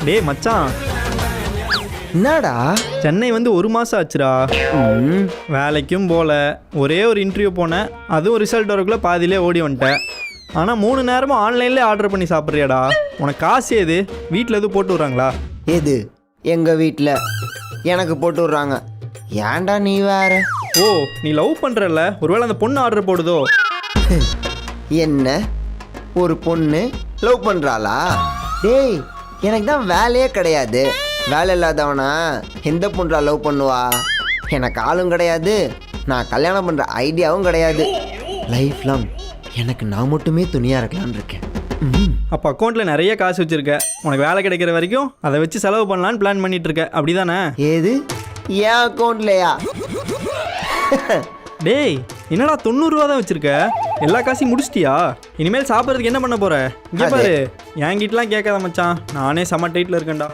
டேய் மச்சான், என்னடா? சென்னை வந்து 1 மாதம் ஆச்சுடா. வேலைக்கும் போல, ஒரே ஒரு இன்டர்வியூ போனேன், அதுவும் ரிசல்ட் வரக்குள்ளே பாதியிலே ஓடி வந்துட்டேன். ஆனால் 3 நேரமும் ஆன்லைன்லேயே ஆர்டர் பண்ணி சாப்பிட்றியாடா? உனக்கு காசு ஏது? வீட்டில் எதுவும் போட்டு விட்றாங்களா? எது? எங்கள் வீட்டில் எனக்கு போட்டு விட்றாங்க. ஏன்டா நீ வேற? ஓ, நீ லவ் பண்ணுறல்ல, ஒருவேளை அந்த பொண்ணு ஆர்டர் போடுதோ? என்ன, ஒரு பொண்ணு லவ் பண்ணுறாளா? டேய், எனக்கு தான் வேலையே கிடையாது. வேலை இல்லாதவனா எந்த பொண்ணா லவ் பண்ணுவா? எனக்கு ஆளும் கிடையாது, நான் கல்யாணம் பண்ணுற ஐடியாவும் கிடையாது. லைஃப் லாங் எனக்கு நான் மட்டுமே துணியாக இருக்கலான்னு இருக்கேன். அப்போ அக்கௌண்ட்டில் நிறைய காசு வச்சுருக்க, உனக்கு வேலை கிடைக்கிற வரைக்கும் அதை வச்சு செலவு பண்ணலான்னு பிளான் பண்ணிட்டு இருக்க, அப்படி தானே? ஏது? என் அக்கௌண்ட்லையா? டேய், என்னடா 90 ரூபா தான் வச்சுருக்க? எல்லா காசையும் முடிச்சிட்டியா? இனிமேல் சாப்பிட்றதுக்கு என்ன பண்ண போகிற? இங்கே பாரு, என்கிட்டலாம் கேட்காத மச்சான், நானே செம்ம டைட்டில் இருக்கேன்டா.